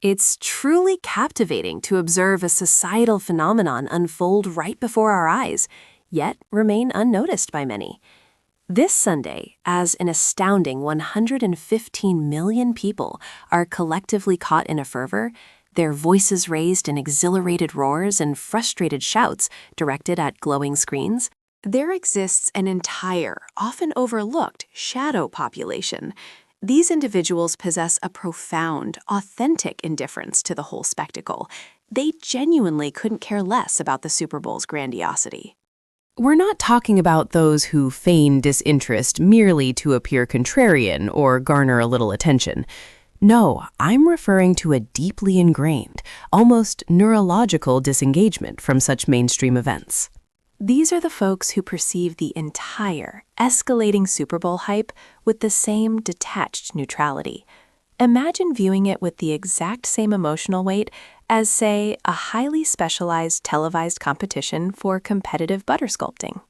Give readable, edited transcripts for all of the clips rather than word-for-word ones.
It's truly captivating to observe a societal phenomenon unfold right before our eyes, yet remain unnoticed by many. This Sunday, as an astounding 115 million people are collectively caught in a fervor, their voices raised in exhilarated roars and frustrated shouts directed at glowing screens, there exists an entire, often overlooked, shadow population. These individuals possess a profound, authentic indifference to the whole spectacle. They genuinely couldn't care less about the Super Bowl's grandiosity. We're not talking about those who feign disinterest merely to appear contrarian or garner a little attention. No, I'm referring to a deeply ingrained, almost neurological disengagement from such mainstream events. These are the folks who perceive the entire, escalating Super Bowl hype with the same detached neutrality. Imagine viewing it with the exact same emotional weight as, say, a highly specialized televised competition for competitive butter sculpting.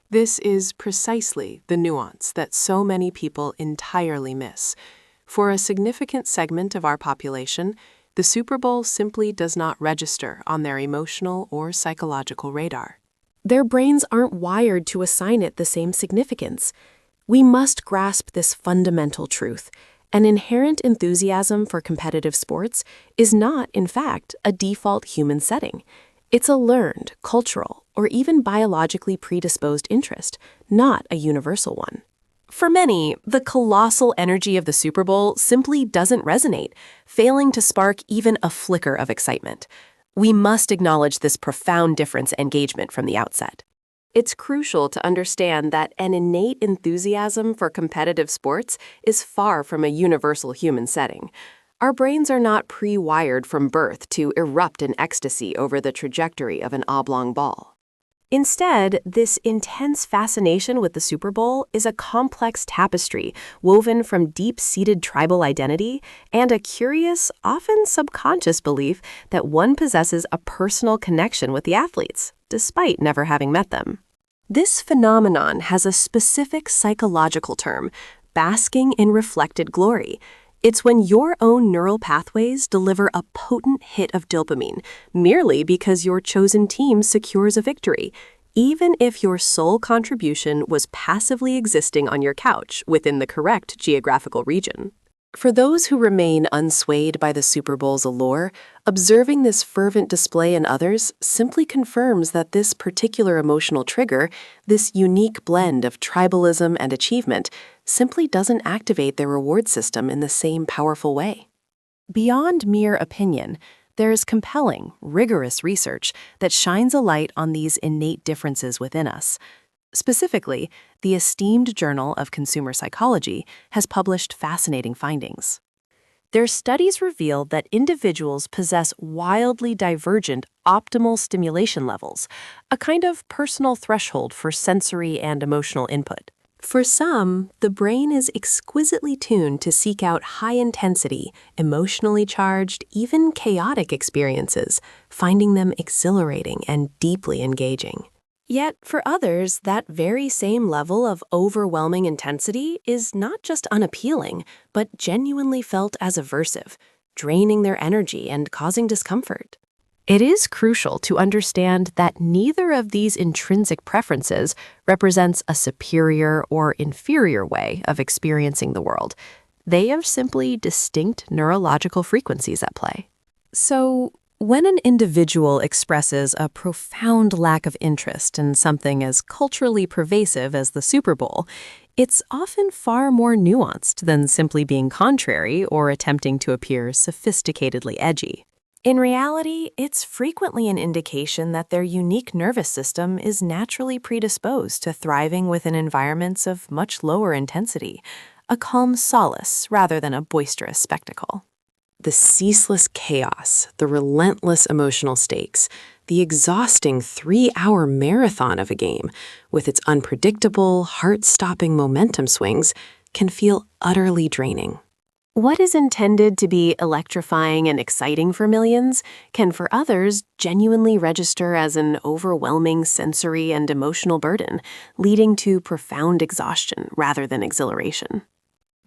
This is precisely the nuance that so many people entirely miss. For a significant segment of our population, the Super Bowl simply does not register on their emotional or psychological radar. Their brains aren't wired to assign it the same significance. We must grasp this fundamental truth. An inherent enthusiasm for competitive sports is not, in fact, a default human setting. It's a learned, cultural, or even biologically predisposed interest, not a universal one. For many, the colossal energy of the Super Bowl simply doesn't resonate, failing to spark even a flicker of excitement. We must acknowledge this profound difference in engagement from the outset. It's crucial to understand that an innate enthusiasm for competitive sports is far from a universal human setting. Our brains are not pre-wired from birth to erupt in ecstasy over the trajectory of an oblong ball. Instead, this intense fascination with the Super Bowl is a complex tapestry woven from deep-seated tribal identity and a curious, often subconscious belief that one possesses a personal connection with the athletes, despite never having met them. This phenomenon has a specific psychological term, basking in reflected glory. It's when your own neural pathways deliver a potent hit of dopamine, merely because your chosen team secures a victory, even if your sole contribution was passively existing on your couch within the correct geographical region. For those who remain unswayed by the Super Bowl's allure, observing this fervent display in others simply confirms that this particular emotional trigger, this unique blend of tribalism and achievement, simply doesn't activate their reward system in the same powerful way. Beyond mere opinion, there is compelling, rigorous research that shines a light on these innate differences within us. Specifically, the esteemed Journal of Consumer Psychology has published fascinating findings. Their studies reveal that individuals possess wildly divergent optimal stimulation levels, a kind of personal threshold for sensory and emotional input. For some, the brain is exquisitely tuned to seek out high-intensity, emotionally charged, even chaotic experiences, finding them exhilarating and deeply engaging. Yet, for others, that very same level of overwhelming intensity is not just unappealing, but genuinely felt as aversive, draining their energy and causing discomfort. It is crucial to understand that neither of these intrinsic preferences represents a superior or inferior way of experiencing the world. They are simply distinct neurological frequencies at play. So, when an individual expresses a profound lack of interest in something as culturally pervasive as the Super Bowl, it's often far more nuanced than simply being contrary or attempting to appear sophisticatedly edgy. In reality, it's frequently an indication that their unique nervous system is naturally predisposed to thriving within environments of much lower intensity, a calm solace rather than a boisterous spectacle. The ceaseless chaos, the relentless emotional stakes, the exhausting 3-hour marathon of a game, with its unpredictable, heart-stopping momentum swings, can feel utterly draining. What is intended to be electrifying and exciting for millions can for others genuinely register as an overwhelming sensory and emotional burden, leading to profound exhaustion rather than exhilaration.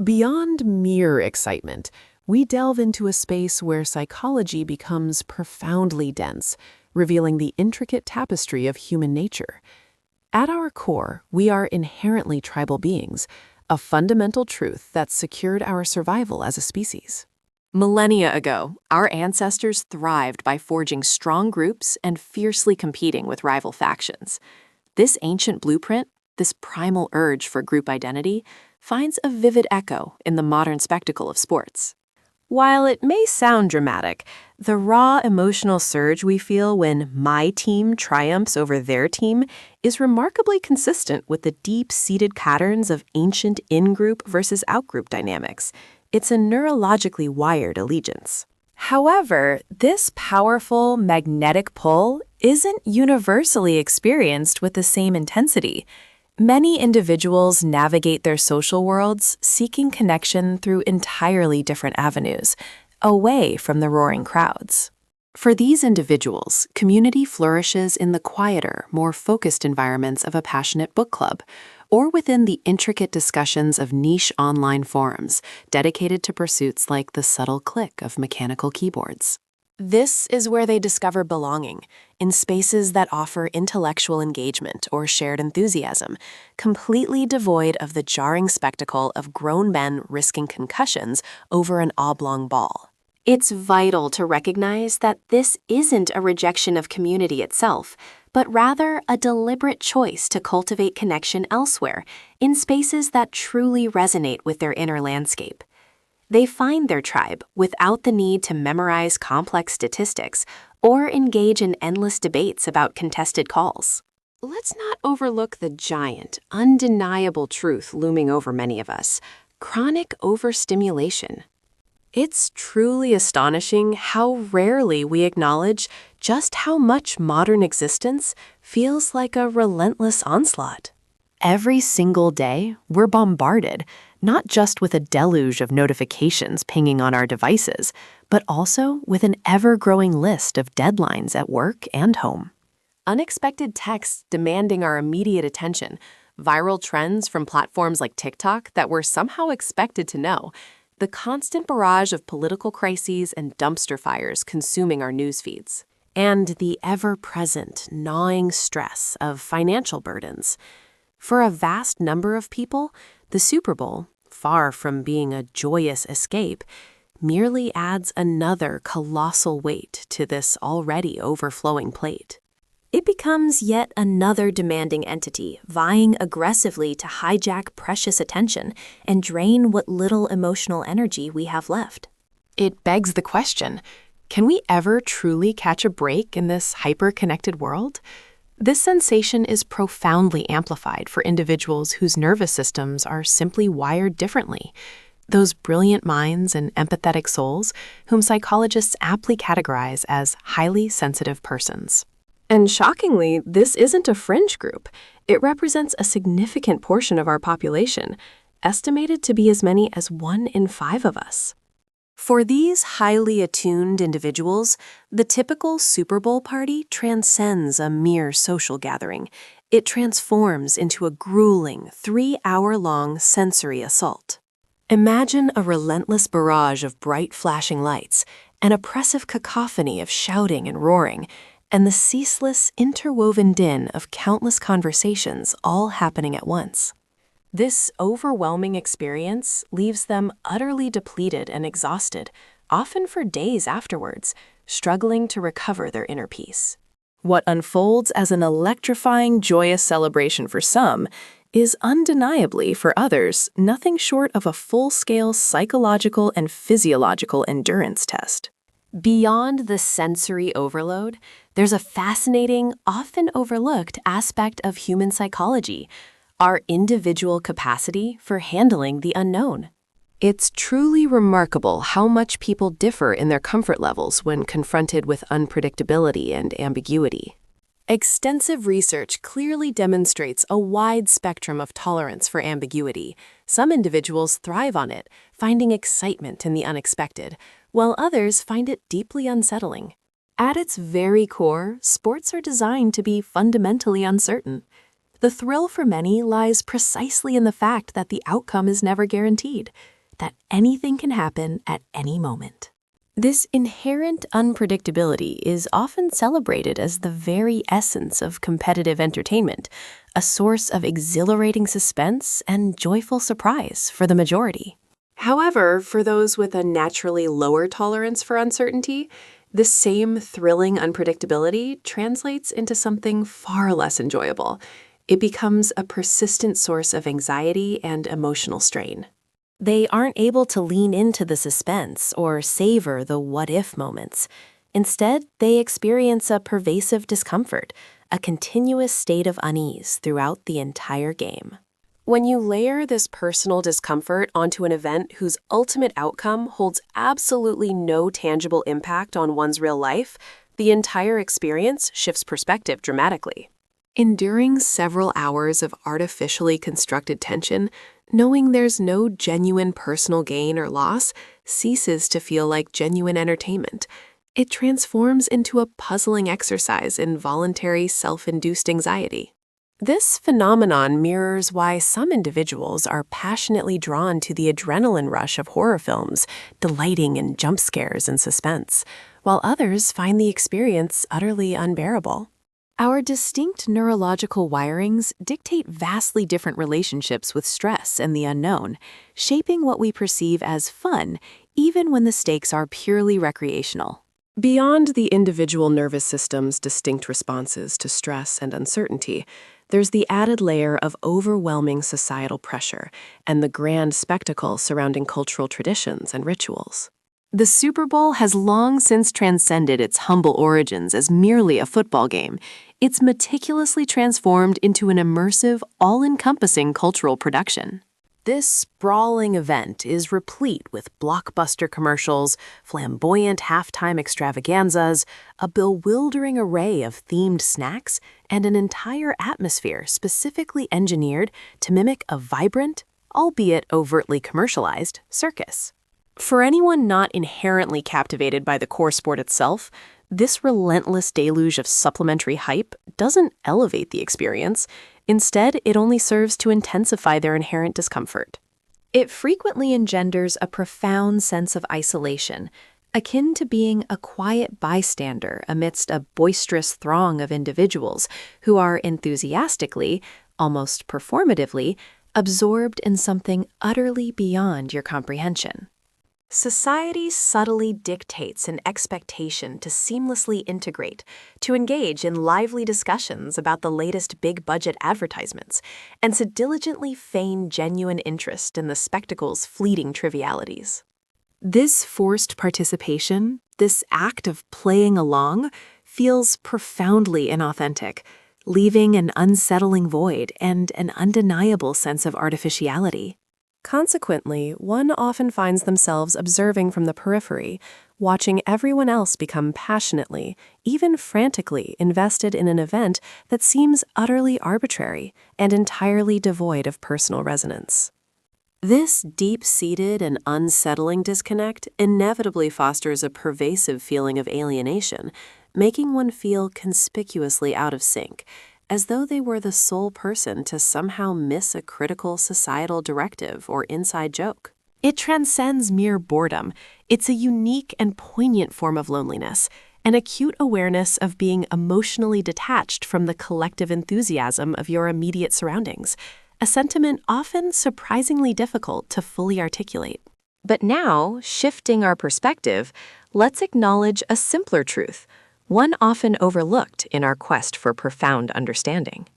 Beyond mere excitement, we delve into a space where psychology becomes profoundly dense, revealing the intricate tapestry of human nature. At our core, we are inherently tribal beings, a fundamental truth that secured our survival as a species. Millennia ago, our ancestors thrived by forging strong groups and fiercely competing with rival factions. This ancient blueprint, this primal urge for group identity, finds a vivid echo in the modern spectacle of sports. While it may sound dramatic, the raw emotional surge we feel when my team triumphs over their team is remarkably consistent with the deep-seated patterns of ancient in-group versus out-group dynamics. It's a neurologically wired allegiance. However, this powerful magnetic pull isn't universally experienced with the same intensity. Many individuals navigate their social worlds seeking connection through entirely different avenues, away from the roaring crowds. For these individuals, community flourishes in the quieter, more focused environments of a passionate book club, or within the intricate discussions of niche online forums dedicated to pursuits like the subtle click of mechanical keyboards. This is where they discover belonging, in spaces that offer intellectual engagement or shared enthusiasm, completely devoid of the jarring spectacle of grown men risking concussions over an oblong ball. It's vital to recognize that this isn't a rejection of community itself, but rather a deliberate choice to cultivate connection elsewhere, in spaces that truly resonate with their inner landscape. They find their tribe without the need to memorize complex statistics or engage in endless debates about contested calls. Let's not overlook the giant, undeniable truth looming over many of us: chronic overstimulation. It's truly astonishing how rarely we acknowledge just how much modern existence feels like a relentless onslaught. Every single day, we're bombarded, not just with a deluge of notifications pinging on our devices, but also with an ever-growing list of deadlines at work and home. Unexpected texts demanding our immediate attention, viral trends from platforms like TikTok that we're somehow expected to know, the constant barrage of political crises and dumpster fires consuming our news feeds, and the ever-present, gnawing stress of financial burdens. For a vast number of people, the Super Bowl, far from being a joyous escape, merely adds another colossal weight to this already overflowing plate. It becomes yet another demanding entity, vying aggressively to hijack precious attention and drain what little emotional energy we have left. It begs the question, can we ever truly catch a break in this hyper-connected world? This sensation is profoundly amplified for individuals whose nervous systems are simply wired differently. Those brilliant minds and empathetic souls whom psychologists aptly categorize as highly sensitive persons. And shockingly, this isn't a fringe group. It represents a significant portion of our population, estimated to be as many as 1 in 5 of us. For these highly attuned individuals, the typical Super Bowl party transcends a mere social gathering. It transforms into a grueling, 3-hour-long sensory assault. Imagine a relentless barrage of bright flashing lights, an oppressive cacophony of shouting and roaring, and the ceaseless, interwoven din of countless conversations all happening at once. This overwhelming experience leaves them utterly depleted and exhausted, often for days afterwards, struggling to recover their inner peace. What unfolds as an electrifying, joyous celebration for some is undeniably, for others, nothing short of a full-scale psychological and physiological endurance test. Beyond the sensory overload, there's a fascinating, often overlooked aspect of human psychology: our individual capacity for handling the unknown. It's truly remarkable how much people differ in their comfort levels when confronted with unpredictability and ambiguity. Extensive research clearly demonstrates a wide spectrum of tolerance for ambiguity. Some individuals thrive on it, finding excitement in the unexpected, while others find it deeply unsettling. At its very core, sports are designed to be fundamentally uncertain. The thrill for many lies precisely in the fact that the outcome is never guaranteed. that anything can happen at any moment. This inherent unpredictability is often celebrated as the very essence of competitive entertainment, a source of exhilarating suspense and joyful surprise for the majority. However, for those with a naturally lower tolerance for uncertainty, this same thrilling unpredictability translates into something far less enjoyable. It becomes a persistent source of anxiety and emotional strain. They aren't able to lean into the suspense or savor the what-if moments. Instead, they experience a pervasive discomfort, a continuous state of unease throughout the entire game. When you layer this personal discomfort onto an event whose ultimate outcome holds absolutely no tangible impact on one's real life, the entire experience shifts perspective dramatically. Enduring several hours of artificially constructed tension, knowing there's no genuine personal gain or loss, ceases to feel like genuine entertainment. It transforms into a puzzling exercise in voluntary self-induced anxiety. This phenomenon mirrors why some individuals are passionately drawn to the adrenaline rush of horror films, delighting in jump scares and suspense, while others find the experience utterly unbearable. Our distinct neurological wirings dictate vastly different relationships with stress and the unknown, shaping what we perceive as fun, even when the stakes are purely recreational. Beyond the individual nervous system's distinct responses to stress and uncertainty, there's the added layer of overwhelming societal pressure and the grand spectacle surrounding cultural traditions and rituals. The Super Bowl has long since transcended its humble origins as merely a football game. It's meticulously transformed into an immersive, all-encompassing cultural production. This sprawling event is replete with blockbuster commercials, flamboyant halftime extravaganzas, a bewildering array of themed snacks, and an entire atmosphere specifically engineered to mimic a vibrant, albeit overtly commercialized, circus. For anyone not inherently captivated by the core sport itself, this relentless deluge of supplementary hype doesn't elevate the experience. Instead, it only serves to intensify their inherent discomfort. It frequently engenders a profound sense of isolation, akin to being a quiet bystander amidst a boisterous throng of individuals who are enthusiastically, almost performatively, absorbed in something utterly beyond your comprehension. Society subtly dictates an expectation to seamlessly integrate, to engage in lively discussions about the latest big-budget advertisements, and to diligently feign genuine interest in the spectacle's fleeting trivialities. This forced participation, this act of playing along, feels profoundly inauthentic, leaving an unsettling void and an undeniable sense of artificiality. Consequently, one often finds themselves observing from the periphery, watching everyone else become passionately, even frantically, invested in an event that seems utterly arbitrary and entirely devoid of personal resonance. This deep-seated and unsettling disconnect inevitably fosters a pervasive feeling of alienation, making one feel conspicuously out of sync, as though they were the sole person to somehow miss a critical societal directive or inside joke. It transcends mere boredom. It's a unique and poignant form of loneliness, an acute awareness of being emotionally detached from the collective enthusiasm of your immediate surroundings, a sentiment often surprisingly difficult to fully articulate. But now, shifting our perspective, let's acknowledge a simpler truth, one often overlooked in our quest for profound understanding.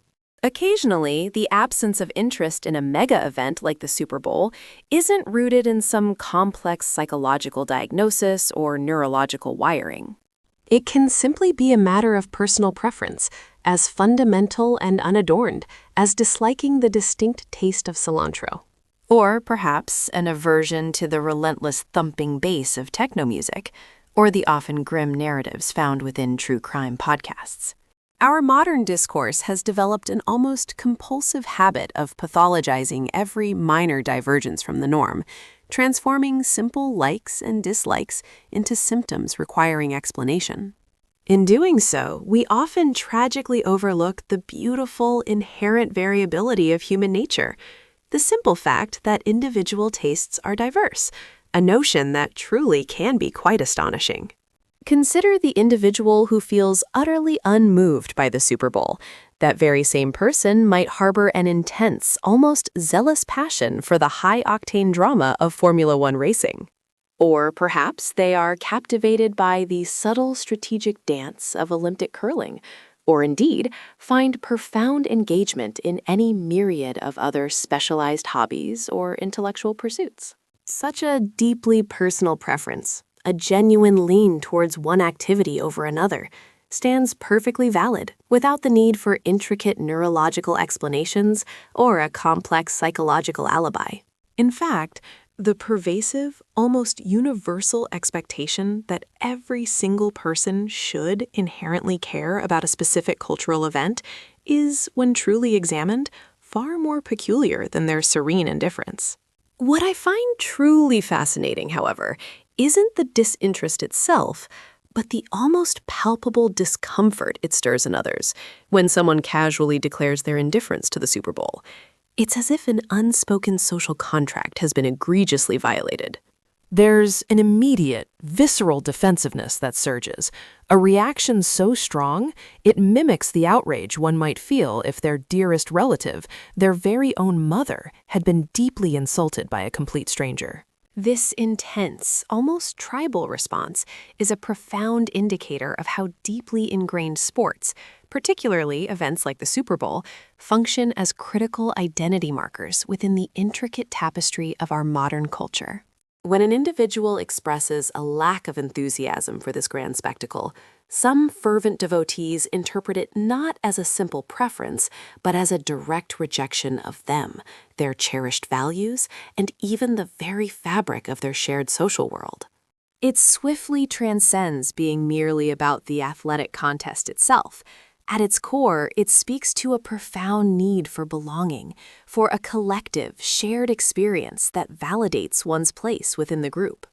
Occasionally, the absence of interest in a mega event like the Super Bowl isn't rooted in some complex psychological diagnosis or neurological wiring. It can simply be a matter of personal preference, as fundamental and unadorned as disliking the distinct taste of cilantro. Or perhaps an aversion to the relentless thumping bass of techno music, or the often grim narratives found within true crime podcasts. Our modern discourse has developed an almost compulsive habit of pathologizing every minor divergence from the norm, transforming simple likes and dislikes into symptoms requiring explanation. In doing so, we often tragically overlook the beautiful, inherent variability of human nature. the simple fact that individual tastes are diverse, a notion that truly can be quite astonishing. Consider the individual who feels utterly unmoved by the Super Bowl. That very same person might harbor an intense, almost zealous passion for the high-octane drama of Formula One racing. Or perhaps they are captivated by the subtle strategic dance of Olympic curling, or indeed find profound engagement in any myriad of other specialized hobbies or intellectual pursuits. Such a deeply personal preference, a genuine lean towards one activity over another, stands perfectly valid without the need for intricate neurological explanations or a complex psychological alibi. In fact, the pervasive, almost universal expectation that every single person should inherently care about a specific cultural event is, when truly examined, far more peculiar than their serene indifference. What I find truly fascinating, however, isn't the disinterest itself, but the almost palpable discomfort it stirs in others when someone casually declares their indifference to the Super Bowl. It's as if an unspoken social contract has been egregiously violated. There's an immediate, visceral defensiveness that surges, a reaction so strong it mimics the outrage one might feel if their dearest relative, their very own mother, had been deeply insulted by a complete stranger. This intense, almost tribal response is a profound indicator of how deeply ingrained sports, particularly events like the Super Bowl, function as critical identity markers within the intricate tapestry of our modern culture. When an individual expresses a lack of enthusiasm for this grand spectacle, some fervent devotees interpret it not as a simple preference, but as a direct rejection of them, their cherished values, and even the very fabric of their shared social world. It swiftly transcends being merely about the athletic contest itself. At its core, it speaks to a profound need for belonging, for a collective, shared experience that validates one's place within the group.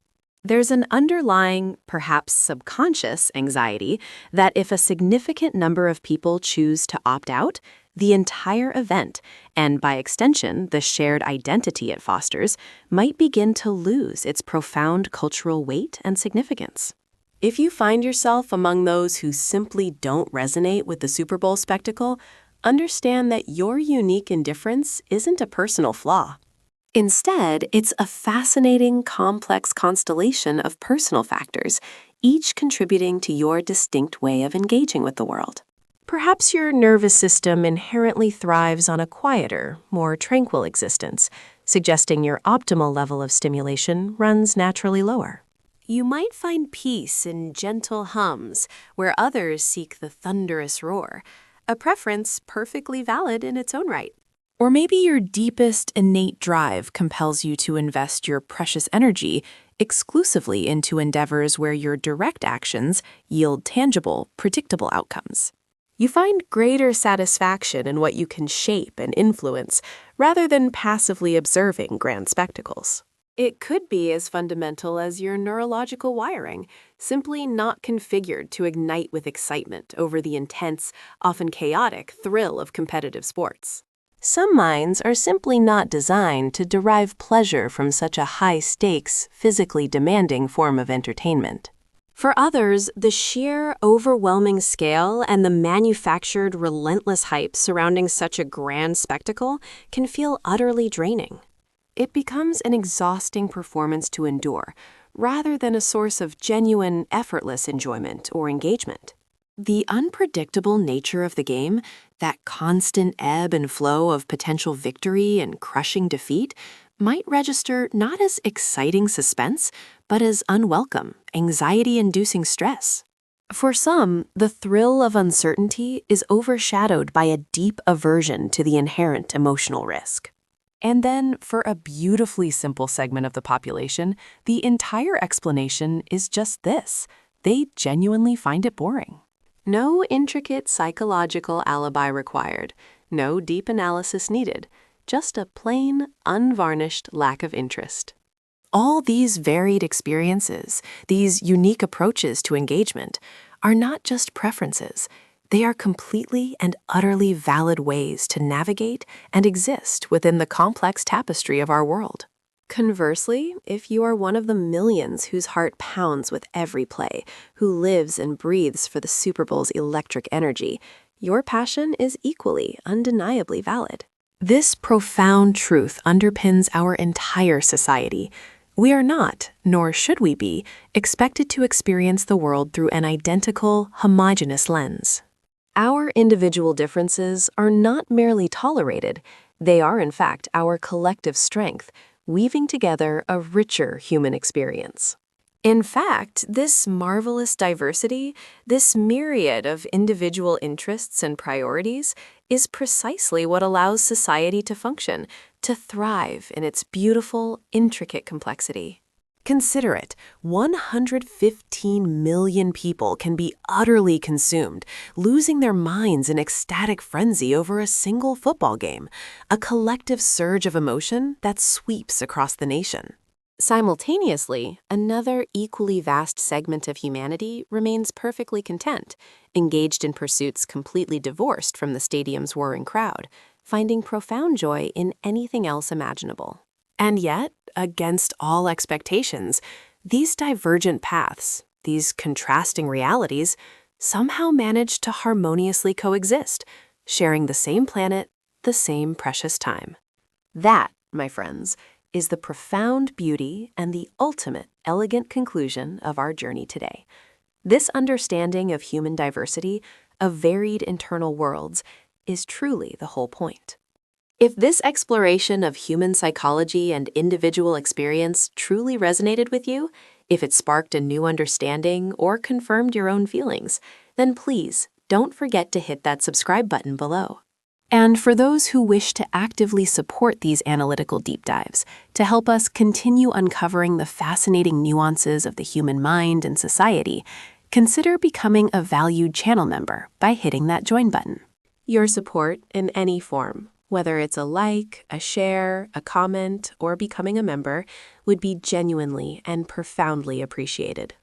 There's an underlying, perhaps subconscious, anxiety that if a significant number of people choose to opt out, the entire event, and by extension, the shared identity it fosters, might begin to lose its profound cultural weight and significance. If you find yourself among those who simply don't resonate with the Super Bowl spectacle, understand that your unique indifference isn't a personal flaw. Instead, it's a fascinating, complex constellation of personal factors, each contributing to your distinct way of engaging with the world. Perhaps your nervous system inherently thrives on a quieter, more tranquil existence, suggesting your optimal level of stimulation runs naturally lower. You might find peace in gentle hums, where others seek the thunderous roar, a preference perfectly valid in its own right. Or maybe your deepest innate drive compels you to invest your precious energy exclusively into endeavors where your direct actions yield tangible, predictable outcomes. You find greater satisfaction in what you can shape and influence rather than passively observing grand spectacles. It could be as fundamental as your neurological wiring, simply not configured to ignite with excitement over the intense, often chaotic thrill of competitive sports. Some minds are simply not designed to derive pleasure from such a high-stakes, physically demanding form of entertainment. For others, the sheer, overwhelming scale and the manufactured, relentless hype surrounding such a grand spectacle can feel utterly draining. It becomes an exhausting performance to endure, rather than a source of genuine, effortless enjoyment or engagement. The unpredictable nature of the game, that constant ebb and flow of potential victory and crushing defeat, might register not as exciting suspense, but as unwelcome, anxiety-inducing stress. For some, the thrill of uncertainty is overshadowed by a deep aversion to the inherent emotional risk. And then, for a beautifully simple segment of the population, the entire explanation is just this: they genuinely find it boring. No intricate psychological alibi required, no deep analysis needed, just a plain, unvarnished lack of interest. All these varied experiences, these unique approaches to engagement, are not just preferences. They are completely and utterly valid ways to navigate and exist within the complex tapestry of our world. Conversely, if you are one of the millions whose heart pounds with every play, who lives and breathes for the Super Bowl's electric energy, your passion is equally, undeniably valid. This profound truth underpins our entire society. We are not, nor should we be, expected to experience the world through an identical, homogeneous lens. Our individual differences are not merely tolerated, they are in fact our collective strength, weaving together a richer human experience. In fact, this marvelous diversity, this myriad of individual interests and priorities, is precisely what allows society to function, to thrive in its beautiful, intricate complexity. Consider it, 115 million people can be utterly consumed, losing their minds in ecstatic frenzy over a single football game, a collective surge of emotion that sweeps across the nation. Simultaneously, another equally vast segment of humanity remains perfectly content, engaged in pursuits completely divorced from the stadium's whirring crowd, finding profound joy in anything else imaginable. And yet, against all expectations, these divergent paths, these contrasting realities, somehow manage to harmoniously coexist, sharing the same planet, the same precious time. That, my friends, is the profound beauty and the ultimate elegant conclusion of our journey today. This understanding of human diversity, of varied internal worlds, is truly the whole point. If this exploration of human psychology and individual experience truly resonated with you, if it sparked a new understanding or confirmed your own feelings, then please don't forget to hit that subscribe button below. And for those who wish to actively support these analytical deep dives, to help us continue uncovering the fascinating nuances of the human mind and society, consider becoming a valued channel member by hitting that join button. Your support in any form, whether it's a like, a share, a comment, or becoming a member, would be genuinely and profoundly appreciated.